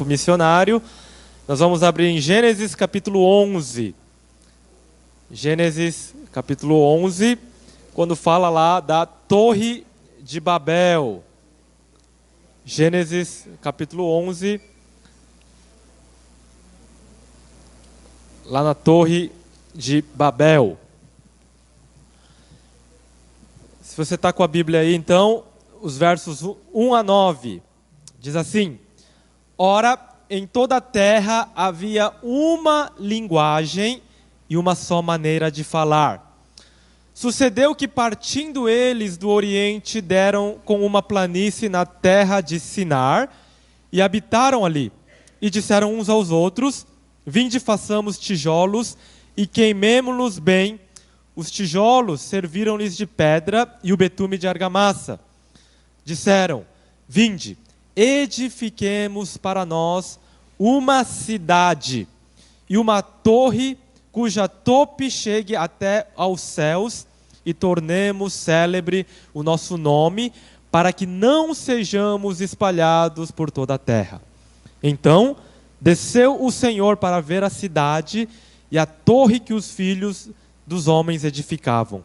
campo missionário. Nós vamos abrir em Gênesis capítulo 11. Gênesis capítulo 11, quando fala lá da Torre de Babel. Gênesis capítulo 11, lá na Torre de Babel. Se você está com a Bíblia aí, então, os versos 1 a 9, diz assim: Ora, em toda a terra havia uma linguagem e uma só maneira de falar. Sucedeu que, partindo eles do Oriente, deram com uma planície na terra de Sinar, e habitaram ali. E disseram uns aos outros: Vinde, façamos tijolos, e queimemo-los bem. Os tijolos serviram-lhes de pedra, e o betume de argamassa. Disseram: Vinde, edifiquemos para nós uma cidade, e uma torre cuja tope chegue até aos céus, e tornemos célebre o nosso nome, para que não sejamos espalhados por toda a terra. Então desceu o Senhor para ver a cidade e a torre que os filhos dos homens edificavam.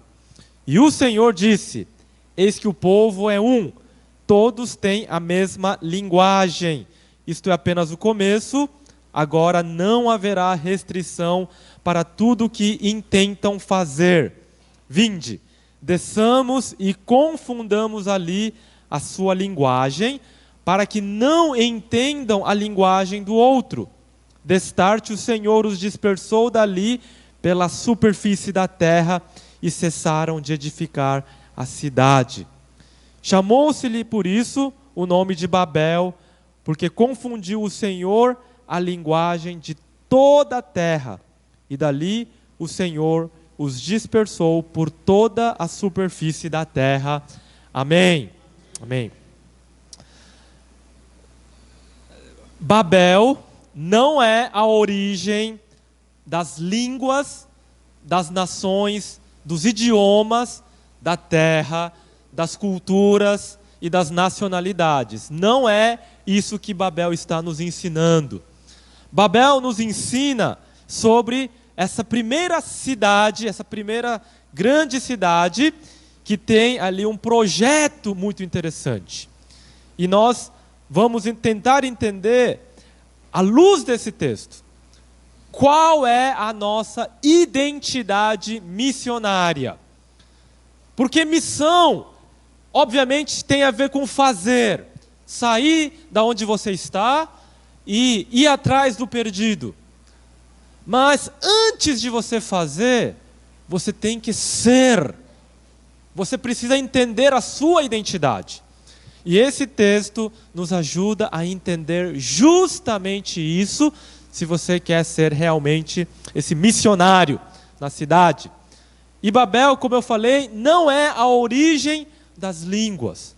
E o Senhor disse: Eis que o povo é um, todos têm a mesma linguagem. Isto é apenas o começo, agora não haverá restrição para tudo o que intentam fazer. Vinde, desçamos e confundamos ali a sua linguagem, para que não entendam a linguagem do outro. Destarte o Senhor os dispersou dali pela superfície da terra, e cessaram de edificar a cidade. Chamou-se-lhe por isso o nome de Babel, porque confundiu o Senhor a linguagem de toda a terra, e dali o Senhor os dispersou por toda a superfície da terra. Amém. Amém. Babel não é a origem das línguas, das nações, dos idiomas, da terra, das culturas e das nacionalidades. Não é isso que Babel está nos ensinando. Babel nos ensina sobre essa primeira cidade, essa primeira grande cidade, que tem ali um projeto muito interessante. E nós vamos tentar entender, à luz desse texto, qual é a nossa identidade missionária. Porque missão, obviamente, tem a ver com fazer. Sair da onde você está e ir atrás do perdido. Mas antes de você fazer, você tem que ser. Você precisa entender a sua identidade. E esse texto nos ajuda a entender justamente isso, se você quer ser realmente esse missionário na cidade. E Babel, como eu falei, não é a origem das línguas.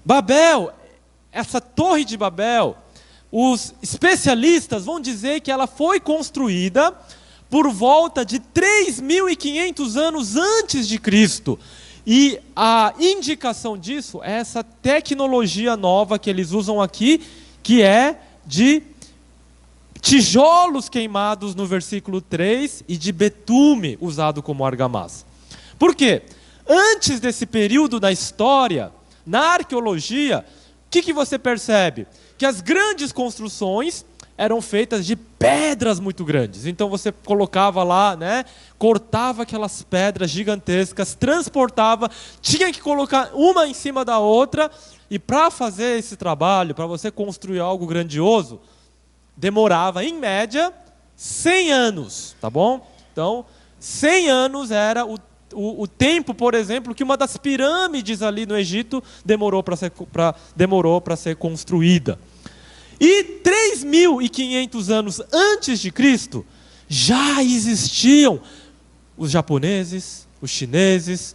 Babel, essa torre de Babel, os especialistas vão dizer que ela foi construída por volta de 3.500 anos antes de Cristo. E a indicação disso é essa tecnologia nova que eles usam aqui, que é de tijolos queimados no versículo 3 e de betume usado como argamassa. Por quê? Antes desse período da história, na arqueologia, o que você percebe? Que as grandes construções eram feitas de pedras muito grandes. Então você colocava lá, cortava aquelas pedras gigantescas, transportava, tinha que colocar uma em cima da outra, e para fazer esse trabalho, para você construir algo grandioso, demorava, em média, 100 anos, tá bom? Então, 100 anos era o tempo, por exemplo, que uma das pirâmides ali no Egito demorou para ser construída. E 3.500 anos antes de Cristo, já existiam os japoneses, os chineses,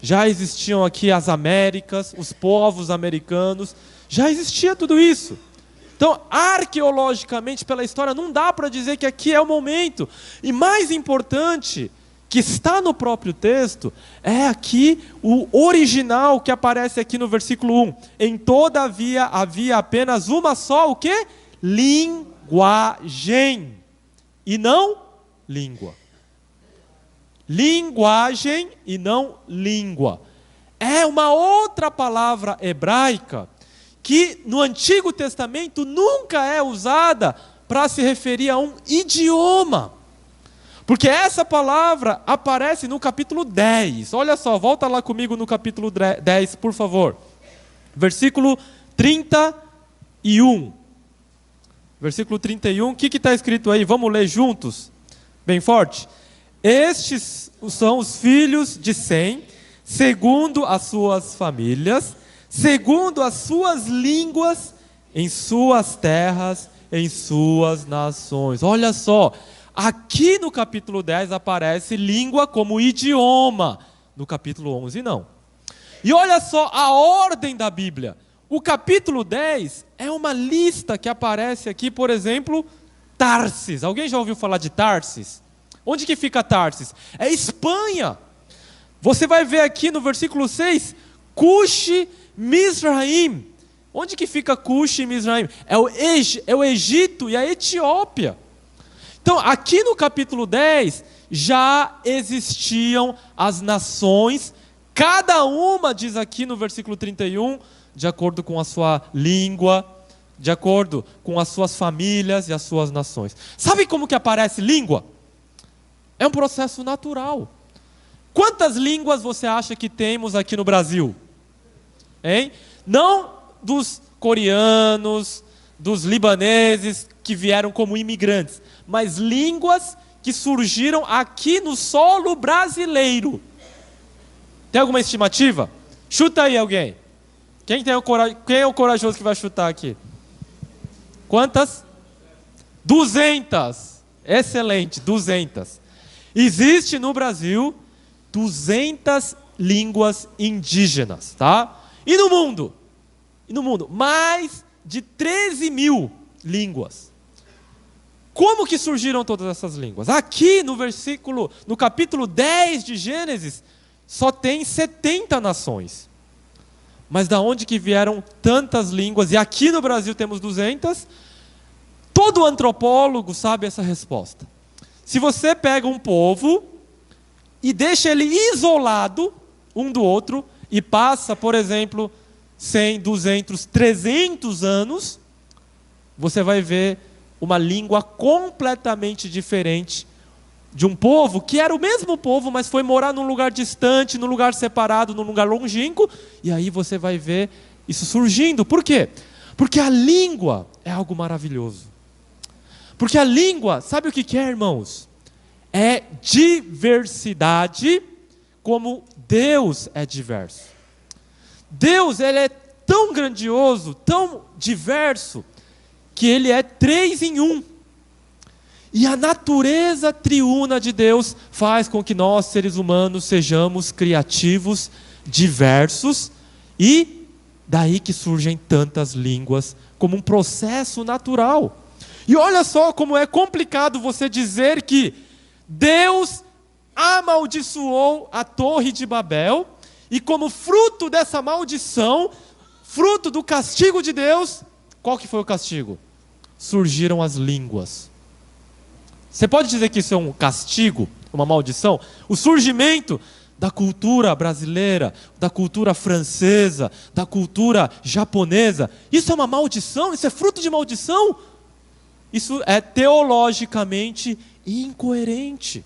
já existiam aqui as Américas, os povos americanos, já existia tudo isso. Então, arqueologicamente, pela história, não dá para dizer que aqui é o momento. E mais importante, que está no próprio texto, é aqui o original que aparece aqui no versículo 1. Em todavia havia apenas uma só, o quê? linguagem e não língua. Linguagem e não língua. É uma outra palavra hebraica que no Antigo Testamento nunca é usada para se referir a um idioma. Porque essa palavra aparece no capítulo 10. Olha só, volta lá comigo no capítulo 10, por favor. Versículo 31. Versículo 31, o que está escrito aí? Vamos ler juntos? Bem forte. Estes são os filhos de Sem, segundo as suas famílias, segundo as suas línguas, em suas terras, em suas nações. Olha só, aqui no capítulo 10 aparece língua como idioma, no capítulo 11 não. E olha só a ordem da Bíblia. O capítulo 10 é uma lista que aparece aqui, por exemplo, Tarsis. Alguém já ouviu falar de Tarsis? Onde que fica Tarsis? É Espanha. Você vai ver aqui no versículo 6, Cush Mizraim. Onde que fica Cush e Mizraim? É o Egito e a Etiópia. Então, aqui no capítulo 10, já existiam as nações, cada uma, diz aqui no versículo 31, de acordo com a sua língua, de acordo com as suas famílias e as suas nações. Sabe como que aparece língua? É um processo natural. Quantas línguas você acha que temos aqui no Brasil? Hein? Não dos coreanos, dos libaneses que vieram como imigrantes, mas línguas que surgiram aqui no solo brasileiro. Tem alguma estimativa? Chuta aí alguém. Quem é o corajoso que vai chutar aqui? Quantas? 200. Excelente, 200. Existe no Brasil 200 línguas indígenas, tá? E no mundo? Mais de 13 mil línguas. Como que surgiram todas essas línguas? Aqui no capítulo 10 de Gênesis, só tem 70 nações. Mas da onde que vieram tantas línguas? E aqui no Brasil temos 200. Todo antropólogo sabe essa resposta. Se você pega um povo e deixa ele isolado um do outro e passa, por exemplo, 100, 200, 300 anos, você vai ver uma língua completamente diferente de um povo que era o mesmo povo, mas foi morar num lugar distante, num lugar separado, num lugar longínquo, e aí você vai ver isso surgindo. Por quê? Porque a língua é algo maravilhoso. Porque a língua, sabe o que é, irmãos? É diversidade, como Deus é diverso. Deus, ele é tão grandioso, tão diverso, que ele é 3 em 1. E a natureza triuna de Deus faz com que nós, seres humanos, sejamos criativos, diversos, e daí que surgem tantas línguas, como um processo natural. E olha só como é complicado você dizer que Deus amaldiçoou a Torre de Babel, e como fruto dessa maldição, fruto do castigo de Deus, qual que foi o castigo? Surgiram as línguas. Você pode dizer que isso é um castigo, uma maldição? O surgimento da cultura brasileira, da cultura francesa, da cultura japonesa, isso é uma maldição? Isso é fruto de maldição? Isso é teologicamente incoerente.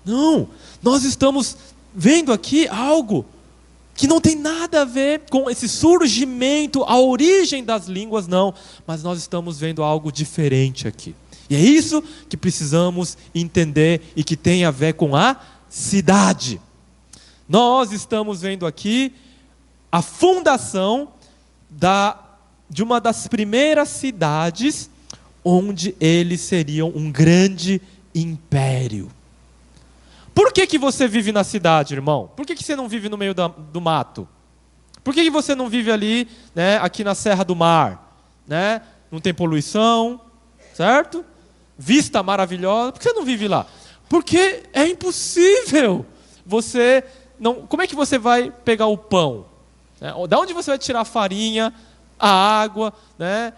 Não, nós estamos vendo aqui algo que não tem nada a ver com esse surgimento, a origem das línguas, não. Mas nós estamos vendo algo diferente aqui. E é isso que precisamos entender e que tem a ver com a cidade. Nós estamos vendo aqui a fundação de uma das primeiras cidades onde eles seriam um grande império. Por que você vive na cidade, irmão? Por que você não vive no meio do mato? Por que você não vive ali, né, aqui na Serra do Mar? Né? Não tem poluição, certo? Vista maravilhosa. Por que você não vive lá? Porque é impossível. Você não. Como é que você vai pegar o pão? Da onde você vai tirar a farinha, a água, né?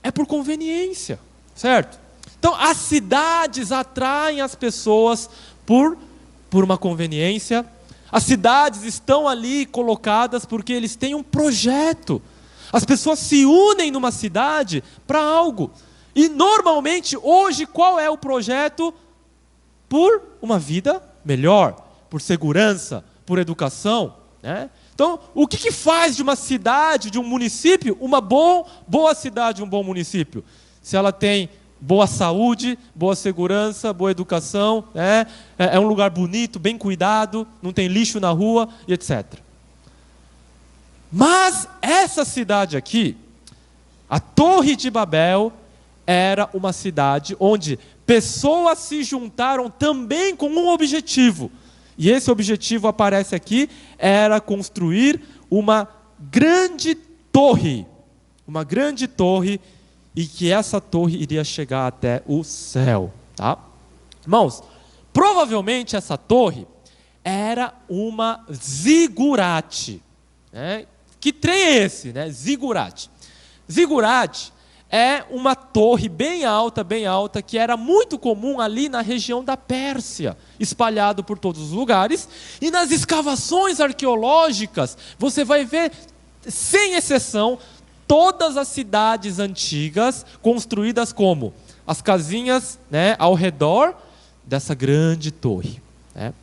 é por conveniência, certo? Então, as cidades atraem as pessoas por uma conveniência. As cidades estão ali colocadas porque eles têm um projeto. As pessoas se unem numa cidade para algo. E normalmente, hoje, qual é o projeto? Por uma vida melhor, por segurança, por educação, né? Então, o que faz de uma cidade, de um município, uma boa cidade, um bom município? Se ela tem boa saúde, boa segurança, boa educação, né? É um lugar bonito, bem cuidado, não tem lixo na rua, e etc. Mas essa cidade aqui, a Torre de Babel, era uma cidade onde pessoas se juntaram também com um objetivo. E esse objetivo aparece aqui, era construir uma grande torre. Uma grande torre, e que essa torre iria chegar até o céu. Tá? Irmãos, provavelmente essa torre era uma zigurate. Né? Que trem é esse? Né? Zigurate. Zigurate é uma torre bem alta, que era muito comum ali na região da Pérsia, espalhado por todos os lugares. E nas escavações arqueológicas, você vai ver, sem exceção, todas as cidades antigas construídas como as casinhas, né, ao redor dessa grande torre. Né?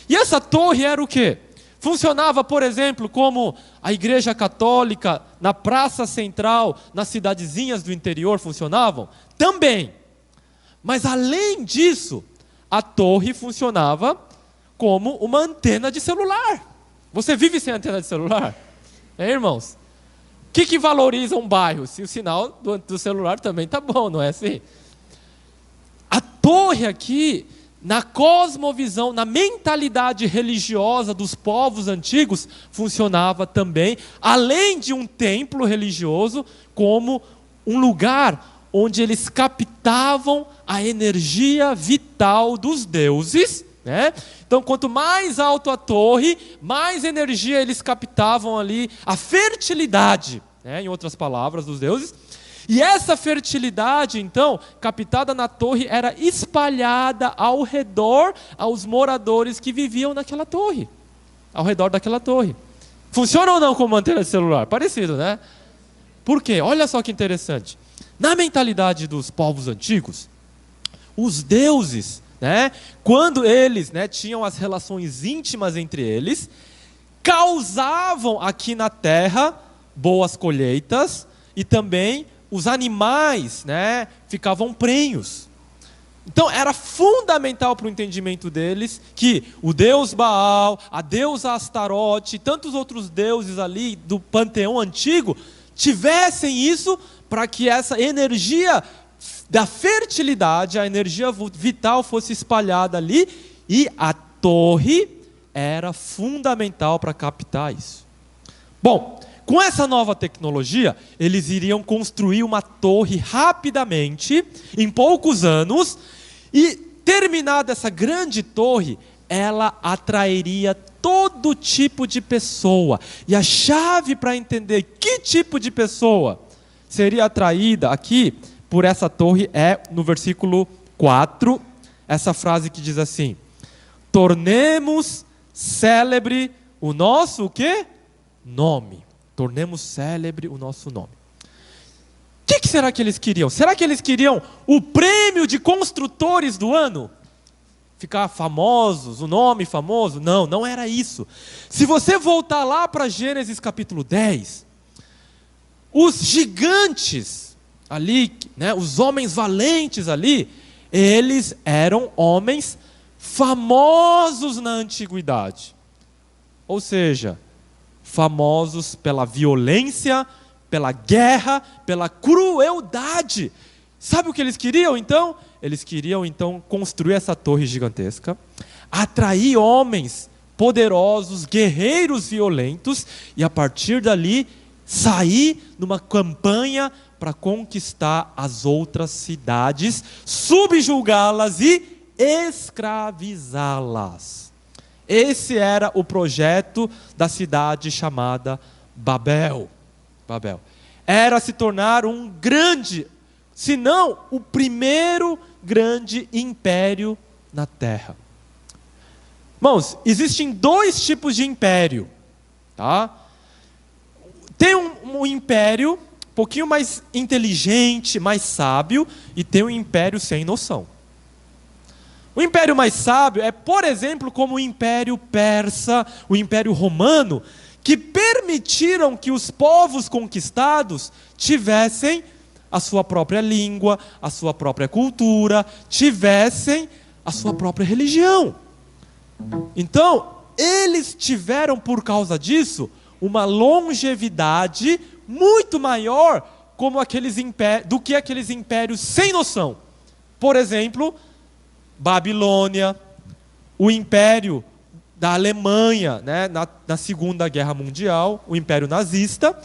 E essa torre era o quê? Funcionava, por exemplo, como a igreja católica na praça central, nas cidadezinhas do interior funcionavam? Também. Mas além disso, a torre funcionava como uma antena de celular. Você vive sem antena de celular? Irmãos? O que valoriza um bairro? Se o sinal do celular também está bom, não é assim? A torre aqui, na cosmovisão, na mentalidade religiosa dos povos antigos, funcionava também, além de um templo religioso, como um lugar onde eles captavam a energia vital dos deuses. Né? Então, quanto mais alto a torre, mais energia eles captavam ali, a fertilidade, né? Em outras palavras, dos deuses. E essa fertilidade, então, captada na torre, era espalhada ao redor aos moradores que viviam naquela torre, ao redor daquela torre. Funciona ou não como antena de celular? Parecido, né? Por quê? Olha só que interessante. Na mentalidade dos povos antigos, os deuses, né, quando eles, né, tinham as relações íntimas entre eles, causavam aqui na terra boas colheitas e também os animais, né, ficavam prenhos. Então era fundamental para o entendimento deles que o deus Baal, a deusa Astarote e tantos outros deuses ali do panteão antigo tivessem isso para que essa energia da fertilidade, a energia vital fosse espalhada ali, e a torre era fundamental para captar isso. Bom, com essa nova tecnologia, eles iriam construir uma torre rapidamente, em poucos anos, e terminada essa grande torre, ela atrairia todo tipo de pessoa. E a chave para entender que tipo de pessoa seria atraída aqui por essa torre é no versículo 4, essa frase que diz assim: tornemos célebre o nosso o quê? Nome. Tornemos célebre o nosso nome. O que será que eles queriam? Será que eles queriam o prêmio de construtores do ano? Ficar famosos, o nome famoso? Não, não era isso. Se você voltar lá para Gênesis capítulo 10, os gigantes ali, né, os homens valentes ali, eles eram homens famosos na antiguidade. Ou seja, famosos pela violência, pela guerra, pela crueldade. Sabe o que eles queriam então? Eles queriam então construir essa torre gigantesca, atrair homens poderosos, guerreiros violentos, e a partir dali sair numa campanha para conquistar as outras cidades, subjugá-las e escravizá-las. Esse era o projeto da cidade chamada Babel. Babel. Era se tornar um grande senão o primeiro grande império na terra. Irmãos, existem dois tipos de império, tá? Tem um império um pouquinho mais inteligente, mais sábio, e tem um império sem noção. O império mais sábio é, por exemplo, como o Império Persa, o Império Romano, que permitiram que os povos conquistados tivessem a sua própria língua, a sua própria cultura, tivessem a sua própria religião. Então, eles tiveram, por causa disso, uma longevidade muito maior do que aqueles impérios sem noção. Por exemplo, Babilônia, o império da Alemanha, né, na Segunda Guerra Mundial, o império nazista,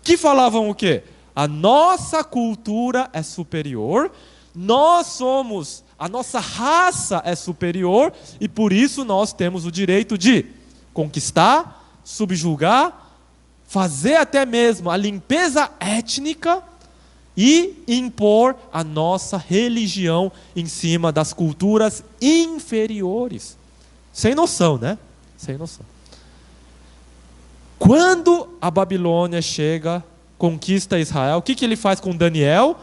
que falavam o quê? A nossa cultura é superior, a nossa raça é superior, e por isso nós temos o direito de conquistar, subjugar, fazer até mesmo a limpeza étnica e impor a nossa religião em cima das culturas inferiores. Sem noção, né? Sem noção. Quando a Babilônia chega, conquista Israel, o que ele faz com Daniel?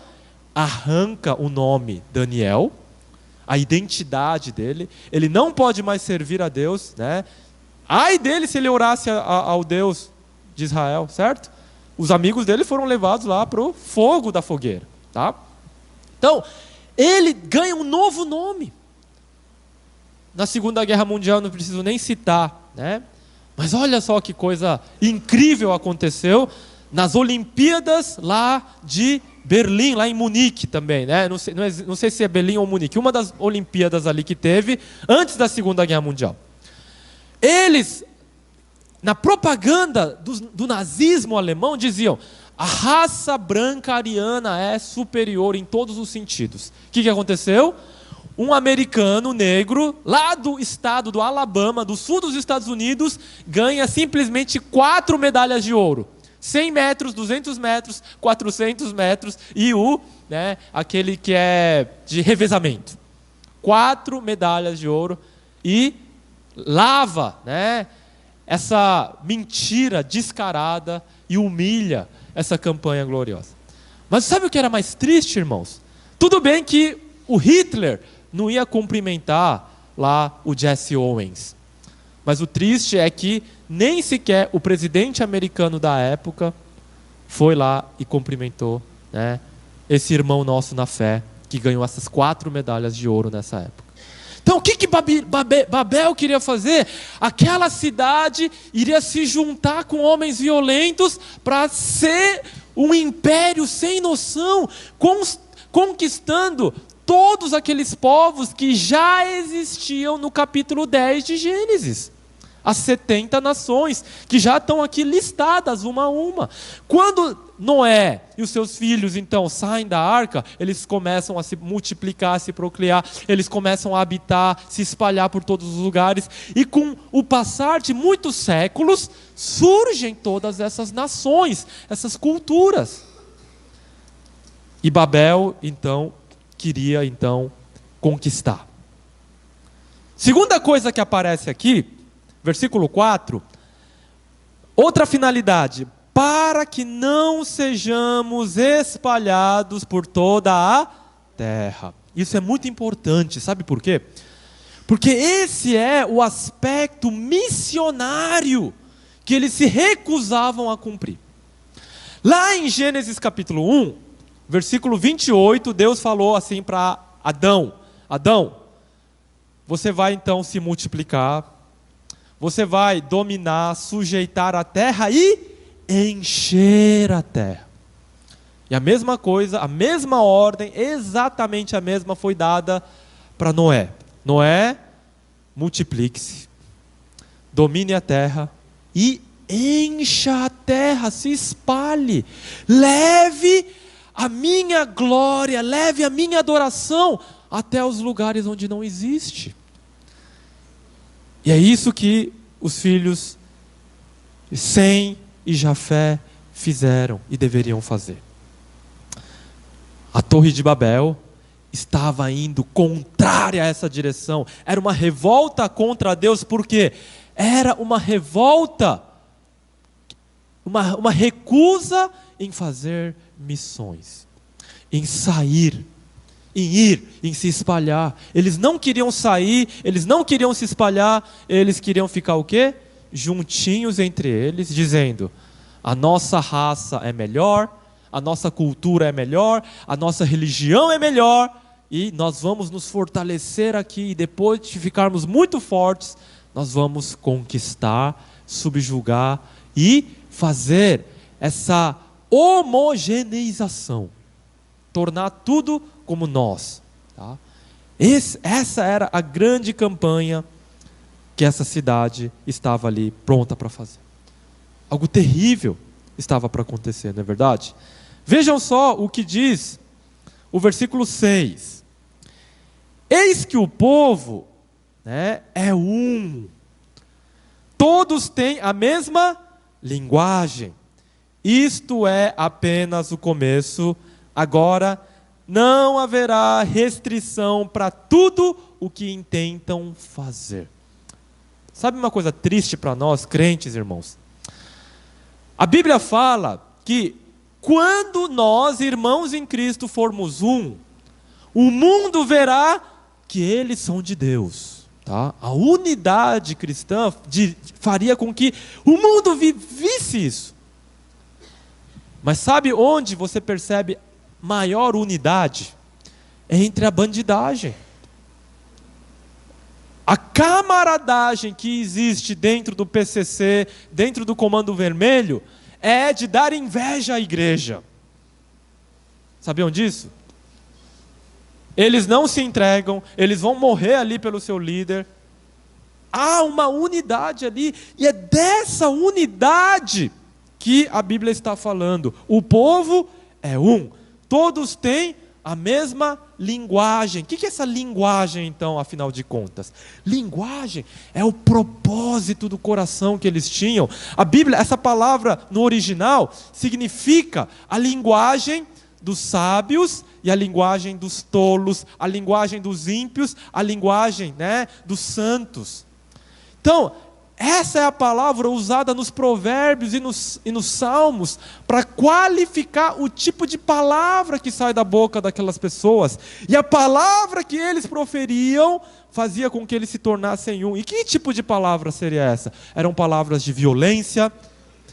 Arranca o nome Daniel, a identidade dele. Ele não pode mais servir a Deus, né? Ai dele se ele orasse ao Deus de Israel, certo? Os amigos dele foram levados lá para o fogo da fogueira, tá? Então, ele ganha um novo nome. Na Segunda Guerra Mundial, não preciso nem citar, né? Mas olha só que coisa incrível aconteceu nas Olimpíadas lá de Berlim, lá em Munique também, né? Não sei se é Berlim ou Munique, uma das Olimpíadas ali que teve antes da Segunda Guerra Mundial. Eles, na propaganda do nazismo alemão, diziam: a raça branca ariana é superior em todos os sentidos. O que aconteceu? Um americano negro, lá do estado do Alabama, do sul dos Estados Unidos, ganha simplesmente 4 medalhas de ouro. 100 metros, 200 metros, 400 metros e aquele que é de revezamento. 4 medalhas de ouro e lava, né, essa mentira descarada e humilha essa campanha gloriosa. Mas sabe o que era mais triste, irmãos? Tudo bem que o Hitler não ia cumprimentar lá o Jesse Owens. Mas o triste é que nem sequer o presidente americano da época foi lá e cumprimentou, né, esse irmão nosso na fé, que ganhou essas 4 medalhas de ouro nessa época. Então o que Babel queria fazer? Aquela cidade iria se juntar com homens violentos para ser um império sem noção, conquistando todos aqueles povos que já existiam no capítulo 10 de Gênesis. As 70 nações, que já estão aqui listadas uma a uma. Quando Noé e os seus filhos, então, saem da arca, eles começam a se multiplicar, a se procriar, eles começam a habitar, se espalhar por todos os lugares, e com o passar de muitos séculos, surgem todas essas nações, essas culturas. E Babel, então, queria, conquistar. Segunda coisa que aparece aqui, versículo 4, outra finalidade: para que não sejamos espalhados por toda a terra. Isso é muito importante, sabe por quê? Porque esse é o aspecto missionário que eles se recusavam a cumprir. Lá em Gênesis capítulo 1, versículo 28, Deus falou assim para Adão: Adão, você vai então se multiplicar, você vai dominar, sujeitar a terra e encher a terra. E a mesma coisa, a mesma ordem, exatamente a mesma foi dada para Noé. Noé, multiplique-se, domine a terra e encha a terra, se espalhe, leve a minha glória, leve a minha adoração até os lugares onde não existe. E é isso que os filhos Sem e Jafé fizeram e deveriam fazer. A Torre de Babel estava indo contrária a essa direção. Era uma revolta contra Deus, porque era uma revolta, uma recusa em fazer missões, em sair, em ir, em se espalhar. Eles não queriam sair, eles não queriam se espalhar, eles queriam ficar o quê? Juntinhos entre eles, dizendo: a nossa raça é melhor, a nossa cultura é melhor, a nossa religião é melhor, e nós vamos nos fortalecer aqui, e depois de ficarmos muito fortes, nós vamos conquistar, subjugar e fazer essa homogeneização, tornar tudo como nós. Tá? Essa era a grande campanha que essa cidade estava ali pronta para fazer. Algo terrível estava para acontecer, não é verdade? Vejam só o que diz o versículo 6. Eis que o povo, né, é um. Todos têm a mesma linguagem. Isto é apenas o começo. Agora não haverá restrição para tudo o que intentam fazer. Sabe uma coisa triste para nós, crentes, irmãos? A Bíblia fala que quando nós, irmãos em Cristo, formos um, o mundo verá que eles são de Deus. Tá? A unidade cristã faria com que o mundo visse isso. Mas sabe onde você percebe maior unidade? É entre a bandidagem. A camaradagem que existe dentro do PCC, dentro do Comando Vermelho, é de dar inveja à igreja. Sabiam disso? Eles não se entregam, eles vão morrer ali pelo seu líder. Há uma unidade ali, e é dessa unidade que a Bíblia está falando. O povo é um, todos têm a mesma linguagem. O que é essa linguagem, então, afinal de contas? Linguagem é o propósito do coração que eles tinham. A Bíblia, essa palavra no original, significa a linguagem dos sábios e a linguagem dos tolos, a linguagem dos ímpios, a linguagem, né, dos santos. Então, essa é a palavra usada nos provérbios e nos salmos para qualificar o tipo de palavra que sai da boca daquelas pessoas. E a palavra que eles proferiam fazia com que eles se tornassem um. E que tipo de palavra seria essa? Eram palavras de violência,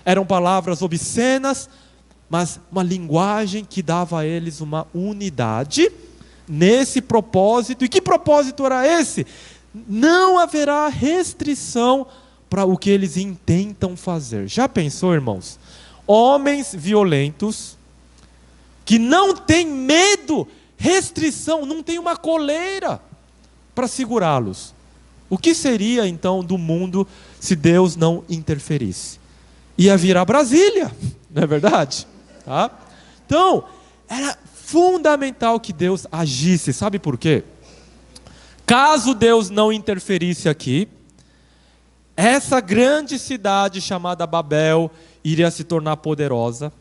eram palavras obscenas, mas uma linguagem que dava a eles uma unidade nesse propósito. E que propósito era esse? Não haverá restrição para o que eles intentam fazer. Já pensou, irmãos? Homens violentos, que não têm medo, restrição, não tem uma coleira para segurá-los. O que seria então do mundo se Deus não interferisse? Ia virar Brasília, não é verdade? Tá? Então, era fundamental que Deus agisse. Sabe por quê? Caso Deus não interferisse aqui, essa grande cidade chamada Babel iria se tornar poderosa,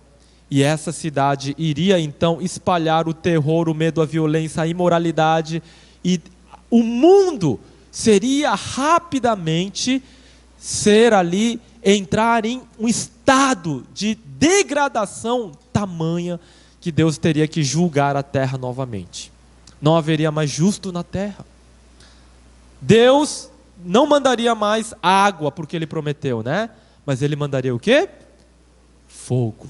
e essa cidade iria então espalhar o terror, o medo, a violência, a imoralidade, e o mundo seria rapidamente entrar em um estado de degradação tamanha que Deus teria que julgar a terra novamente. Não haveria mais justo na terra. Deus não mandaria mais água, porque Ele prometeu, né? Mas Ele mandaria o quê? Fogo.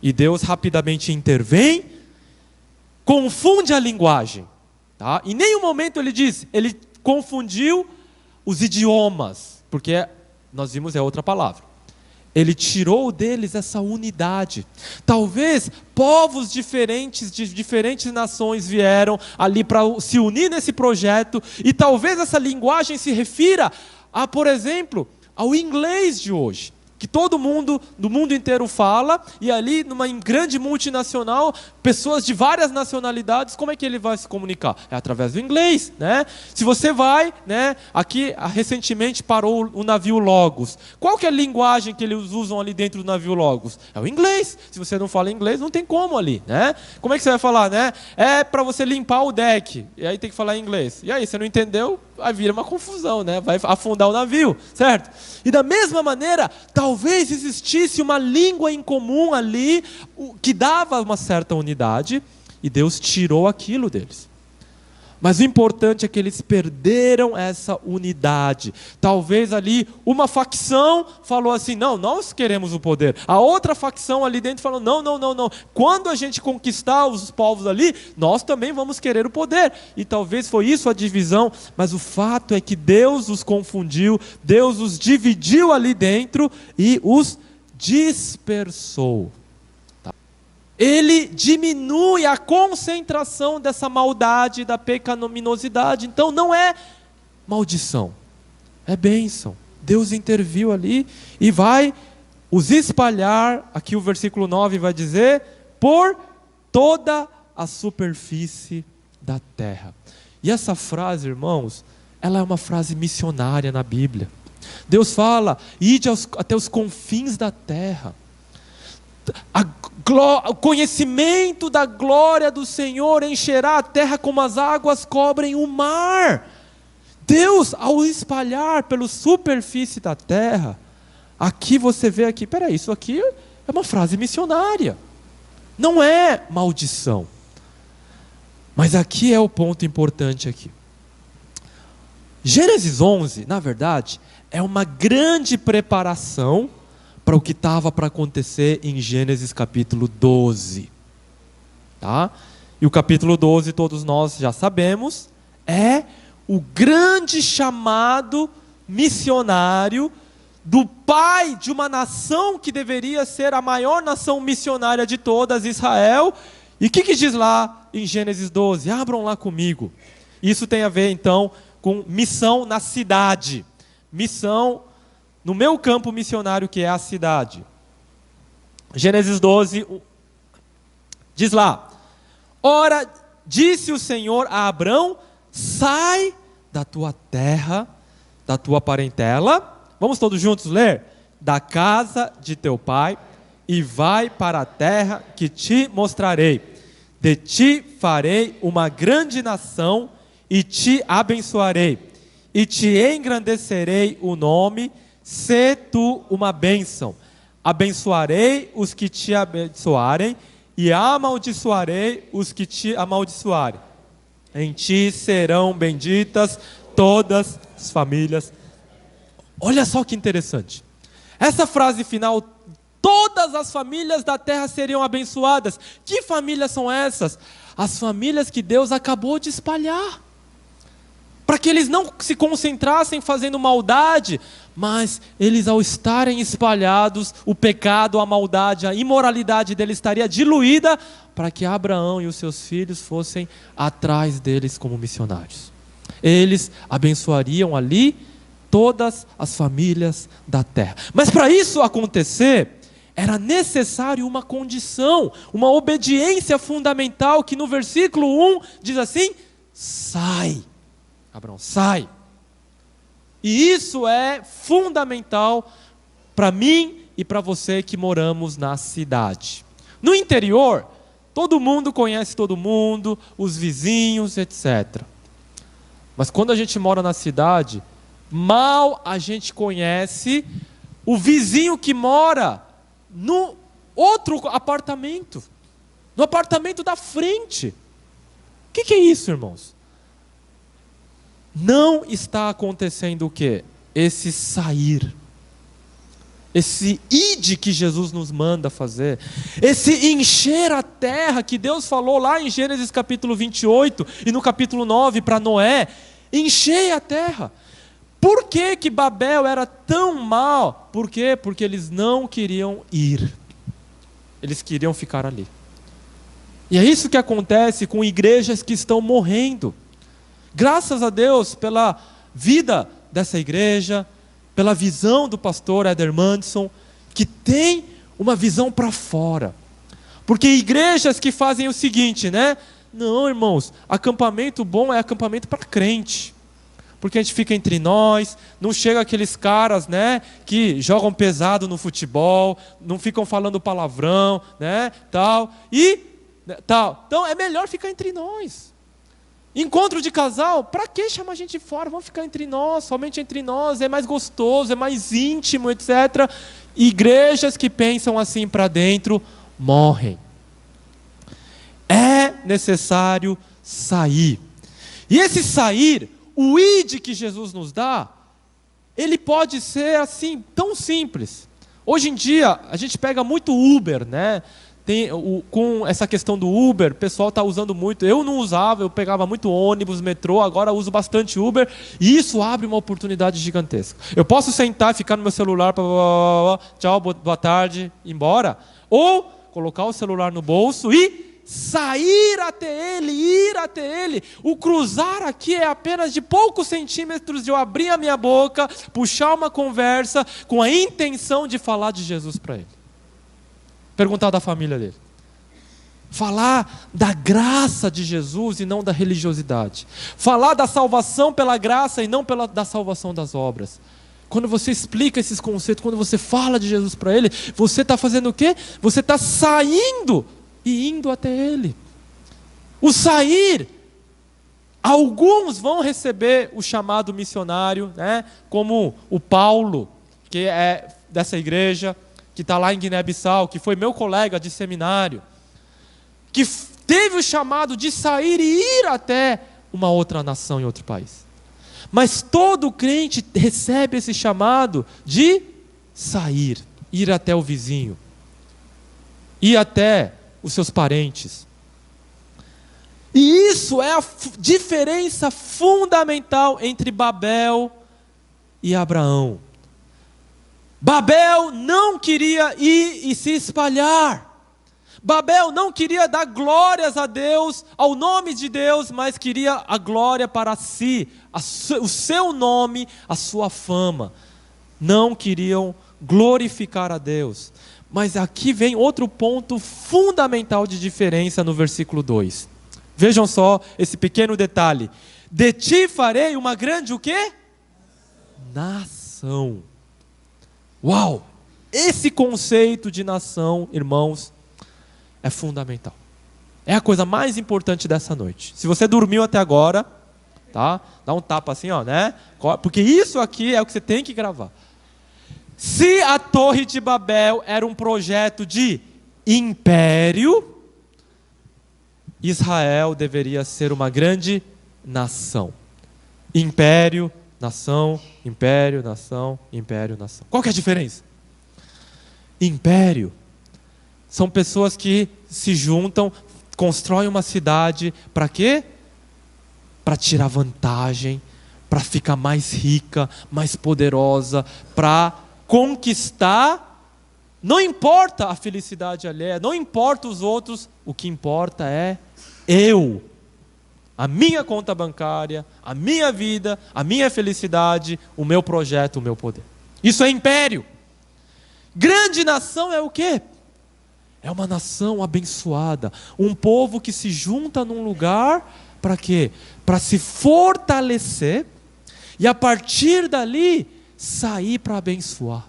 E Deus rapidamente intervém, confunde a linguagem. Tá? Em nenhum momento Ele confundiu os idiomas, porque nós vimos outra palavra. Ele tirou deles essa unidade. Talvez povos diferentes, de diferentes nações vieram ali para se unir nesse projeto, e talvez essa linguagem se refira a, por exemplo, ao inglês de hoje, que todo mundo, do mundo inteiro fala, e ali numa grande multinacional, pessoas de várias nacionalidades, como é que ele vai se comunicar? É através do inglês, né? Se você vai, né, aqui recentemente parou o navio Logos. Qual que é a linguagem que eles usam ali dentro do navio Logos? É o inglês. Se você não fala inglês, não tem como ali, né? Como é que você vai falar, né? É para você limpar o deck, e aí tem que falar em inglês. E aí, você não entendeu? Aí vira uma confusão, né? Vai afundar o navio, certo? E da mesma maneira, talvez existisse uma língua em comum ali, que dava uma certa unidade, e Deus tirou aquilo deles. Mas o importante é que eles perderam essa unidade. Talvez ali uma facção falou assim, não, nós queremos o poder. A outra facção ali dentro falou, não. Quando a gente conquistar os povos ali, nós também vamos querer o poder. E talvez foi isso a divisão, mas o fato é que Deus os confundiu, Deus os dividiu ali dentro e os dispersou. Ele diminui a concentração dessa maldade, da pecaminosidade. Então não é maldição, é bênção. Deus interviu ali e vai os espalhar, aqui o versículo 9 vai dizer, por toda a superfície da terra. E essa frase, irmãos, ela é uma frase missionária na Bíblia. Deus fala, ide até os confins da terra. O conhecimento da glória do Senhor encherá a terra como as águas cobrem o mar. Deus, ao espalhar pela superfície da terra, aqui você vê aqui, peraí, isso aqui é uma frase missionária, não é maldição. Mas aqui é o ponto importante aqui. Gênesis 11, na verdade, é uma grande preparação para o que estava para acontecer em Gênesis capítulo 12. Tá? E o capítulo 12, todos nós já sabemos, é o grande chamado missionário do pai de uma nação que deveria ser a maior nação missionária de todas, Israel. E o que diz lá em Gênesis 12? Abram lá comigo. Isso tem a ver então com missão na cidade. Missão no meu campo missionário, que é a cidade. Gênesis 12, diz lá, ora, disse o Senhor a Abrão, sai da tua terra, da tua parentela, vamos todos juntos ler? Da casa de teu pai, e vai para a terra que te mostrarei. De ti farei uma grande nação, e te abençoarei, e te engrandecerei o nome, sê tu uma bênção. Abençoarei os que te abençoarem, e amaldiçoarei os que te amaldiçoarem. Em ti serão benditas todas as famílias. Olha só que interessante. Essa frase final, todas as famílias da terra seriam abençoadas. Que famílias são essas? As famílias que Deus acabou de espalhar. Para que eles não se concentrassem fazendo maldade, mas eles, ao estarem espalhados, o pecado, a maldade, a imoralidade deles estaria diluída, para que Abraão e os seus filhos fossem atrás deles como missionários. Eles abençoariam ali todas as famílias da terra. Mas para isso acontecer, era necessário uma condição, uma obediência fundamental, que no versículo 1 diz assim, sai. Abraão, sai. E isso é fundamental para mim e para você que moramos na cidade. No interior, todo mundo conhece todo mundo, os vizinhos, etc. Mas quando a gente mora na cidade, mal a gente conhece o vizinho que mora no outro apartamento, no apartamento da frente. O que é isso, irmãos? Não está acontecendo o quê? Esse sair, esse ide que Jesus nos manda fazer, esse encher a terra que Deus falou lá em Gênesis capítulo 28 e no capítulo 9 para Noé, encher a terra. Por que que Babel era tão mal? Por quê? Porque eles não queriam ir, eles queriam ficar ali. E é isso que acontece com igrejas que estão morrendo. Graças a Deus pela vida dessa igreja, pela visão do pastor Éder Mandson, que tem uma visão para fora. Porque igrejas que fazem o seguinte, né? Não, irmãos, acampamento bom é acampamento para crente. Porque a gente fica entre nós, não chega aqueles caras, né, que jogam pesado no futebol, não ficam falando palavrão, né, tal, tal. Então é melhor ficar entre nós. Encontro de casal, para que chamar a gente de fora? Vamos ficar entre nós, somente entre nós, é mais gostoso, é mais íntimo, etc. Igrejas que pensam assim para dentro, morrem. É necessário sair. E esse sair, o id que Jesus nos dá, ele pode ser assim, tão simples. Hoje em dia, a gente pega muito Uber, né? Com essa questão do Uber, o pessoal está usando muito. Eu não usava, eu pegava muito ônibus, metrô, agora uso bastante Uber. E isso abre uma oportunidade gigantesca. Eu posso sentar, ficar no meu celular, tchau, boa tarde, ir embora. Ou colocar o celular no bolso e sair até ele, ir até ele. O cruzar aqui é apenas de poucos centímetros de eu abrir a minha boca, puxar uma conversa com a intenção de falar de Jesus para ele. Perguntar da família dele. Falar da graça de Jesus e não da religiosidade. Falar da salvação pela graça e não da salvação das obras. Quando você explica esses conceitos, quando você fala de Jesus para ele, você está fazendo o quê? Você está saindo e indo até ele. O sair, alguns vão receber o chamado missionário, né? Como o Paulo, que é dessa igreja, que está lá em Guiné-Bissau, que foi meu colega de seminário, que teve o chamado de sair e ir até uma outra nação em outro país. Mas todo crente recebe esse chamado de sair, ir até o vizinho, ir até os seus parentes. E isso é a diferença fundamental entre Babel e Abraão. Babel não queria ir e se espalhar. Babel não queria dar glórias a Deus, ao nome de Deus, mas queria a glória para si, o seu nome, a sua fama. Não queriam glorificar a Deus. Mas aqui vem outro ponto fundamental de diferença no versículo 2. Vejam só esse pequeno detalhe. De ti farei uma grande o quê? Nação. Uau! Esse conceito de nação, irmãos, é fundamental. É a coisa mais importante dessa noite. Se você dormiu até agora, tá? Dá um tapa assim, ó, né? Porque isso aqui é o que você tem que gravar. Se a Torre de Babel era um projeto de império, Israel deveria ser uma grande nação. Império, nação, império, nação, império, nação. Qual que é a diferença? Império são pessoas que se juntam, constroem uma cidade para quê? Para tirar vantagem, para ficar mais rica, mais poderosa, para conquistar. Não importa a felicidade alheia, não importa os outros, o que importa é eu. A minha conta bancária, a minha vida, a minha felicidade, o meu projeto, o meu poder. Isso é império. Grande nação é o quê? É uma nação abençoada. Um povo que se junta num lugar para quê? Para se fortalecer e a partir dali sair para abençoar.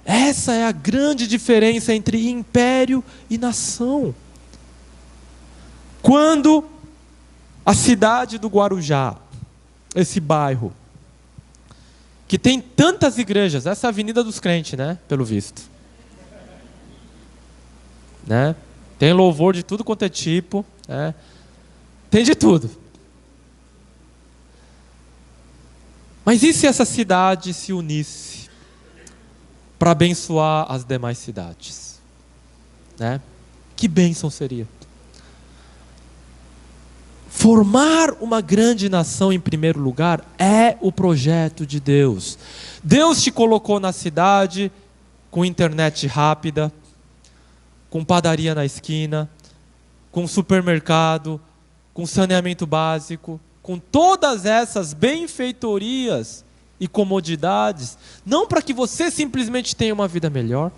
Essa é a grande diferença entre império e nação. Quando a cidade do Guarujá, esse bairro, que tem tantas igrejas, essa é a Avenida dos Crentes, né? Pelo visto. Né? Tem louvor de tudo quanto é tipo, né? Tem de tudo. Mas e se essa cidade se unisse para abençoar as demais cidades? Né? Que bênção seria? Formar uma grande nação, em primeiro lugar, é o projeto de Deus. Deus te colocou na cidade com internet rápida, com padaria na esquina, com supermercado, com saneamento básico, com todas essas benfeitorias e comodidades, não para que você simplesmente tenha uma vida melhor,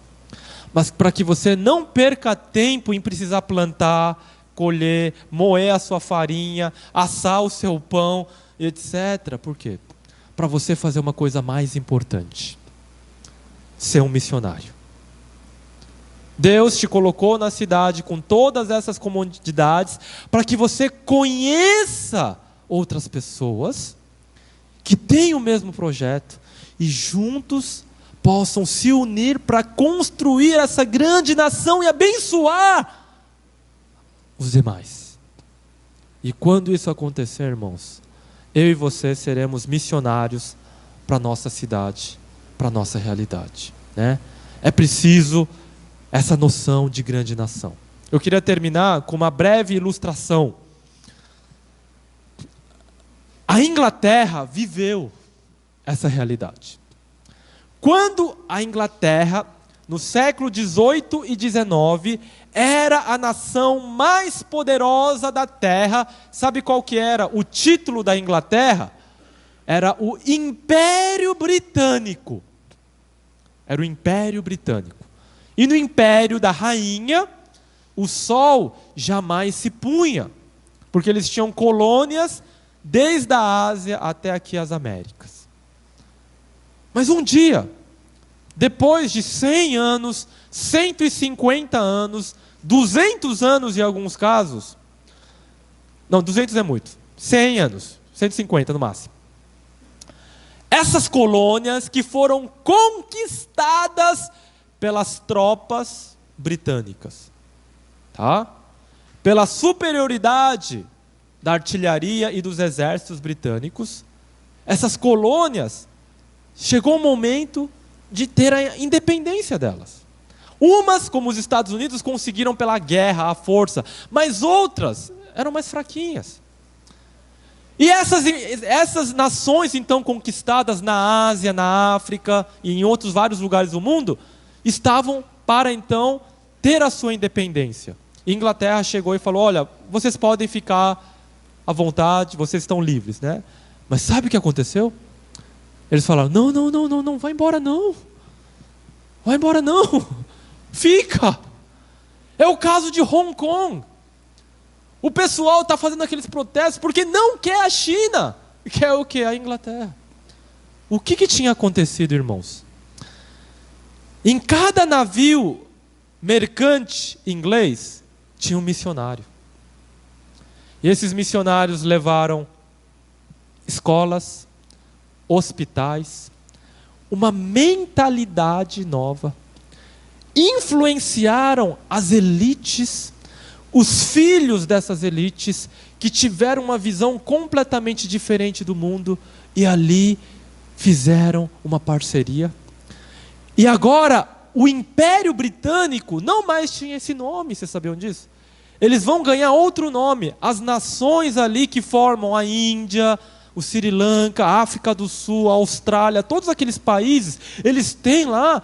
mas para que você não perca tempo em precisar plantar, colher, moer a sua farinha, assar o seu pão, etc. Por quê? Para você fazer uma coisa mais importante: ser um missionário. Deus te colocou na cidade com todas essas comodidades para que você conheça outras pessoas que têm o mesmo projeto e juntos possam se unir para construir essa grande nação e abençoar os demais. E quando isso acontecer, irmãos, eu e você seremos missionários para a nossa cidade, para a nossa realidade, né? É preciso essa noção de grande nação. Eu queria terminar com uma breve ilustração. A Inglaterra viveu essa realidade. Quando a Inglaterra, no século 18 e 19, era a nação mais poderosa da terra, sabe qual que era o título da Inglaterra? Era o Império Britânico. Era o Império Britânico. E no Império da Rainha, o sol jamais se punha, porque eles tinham colônias desde a Ásia até aqui as Américas. Mas um dia, depois de 100 anos, 150 anos, 200 anos em alguns casos, não, 200 é muito, 100 anos, 150 no máximo. Essas colônias que foram conquistadas pelas tropas britânicas, tá? Pela superioridade da artilharia e dos exércitos britânicos, essas colônias, chegou o momento de ter a independência delas. Umas, como os Estados Unidos, conseguiram pela guerra, a força, mas outras eram mais fraquinhas. E essas nações, então, conquistadas na Ásia, na África e em outros vários lugares do mundo, estavam para, então, ter a sua independência. E a Inglaterra chegou e falou: olha, vocês podem ficar à vontade, vocês estão livres, né? Mas sabe o que aconteceu? Eles falaram: não, vai embora não. Vai embora não. Fica. É o caso de Hong Kong. O pessoal está fazendo aqueles protestos porque não quer a China, quer o quê? A Inglaterra. O que tinha acontecido, irmãos? Em cada navio mercante inglês tinha um missionário. E esses missionários levaram escolas, hospitais, uma mentalidade nova, influenciaram as elites, os filhos dessas elites, que tiveram uma visão completamente diferente do mundo, e ali fizeram uma parceria. E agora, o Império Britânico não mais tinha esse nome, vocês sabiam disso? Eles vão ganhar outro nome. As nações ali que formam a Índia, o Sri Lanka, a África do Sul, a Austrália, todos aqueles países, eles têm lá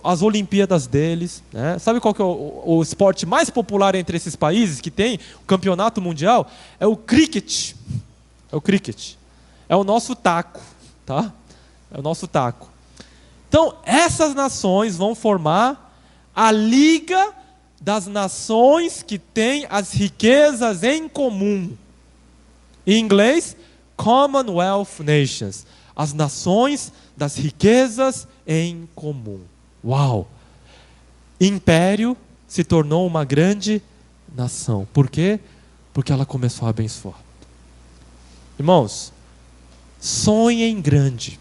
as Olimpíadas deles, né? Sabe qual que é o esporte mais popular entre esses países que tem o campeonato mundial? É o cricket. É o cricket. É o nosso taco, tá? É o nosso taco. Então, essas nações vão formar a Liga das Nações que têm as riquezas em comum. Em inglês, Commonwealth Nations, as nações das riquezas em comum. Uau! Império se tornou uma grande nação. Por quê? Porque ela começou a abençoar. Irmãos, sonhem grande.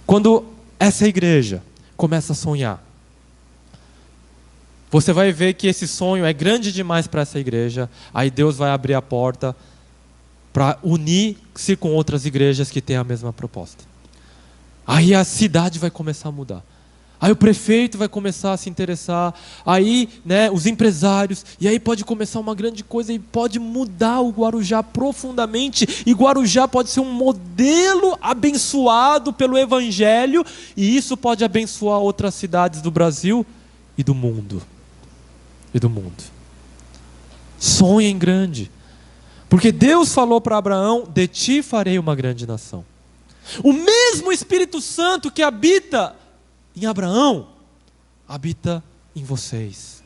Quando essa igreja começa a sonhar, você vai ver que esse sonho é grande demais para essa igreja. Aí Deus vai abrir a porta para unir-se com outras igrejas que têm a mesma proposta. Aí a cidade vai começar a mudar. Aí o prefeito vai começar a se interessar. Aí, né, os empresários. E aí pode começar uma grande coisa e pode mudar o Guarujá profundamente. E Guarujá pode ser um modelo abençoado pelo Evangelho. E isso pode abençoar outras cidades do Brasil e do mundo. Sonhem grande. Porque Deus falou para Abraão: de ti farei uma grande nação. O mesmo mesmo Espírito Santo que habita em Abraão, habita em vocês.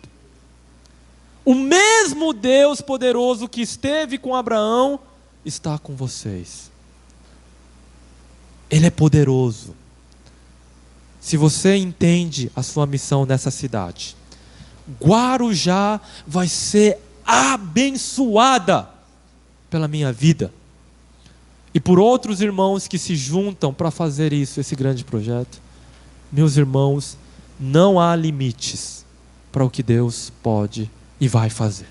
O mesmo Deus poderoso que esteve com Abraão, está com vocês. Ele é poderoso. Se você entende a sua missão nessa cidade, Guarujá vai ser abençoada pela minha vida e por outros irmãos que se juntam para fazer isso, esse grande projeto. Meus irmãos, não há limites para o que Deus pode e vai fazer.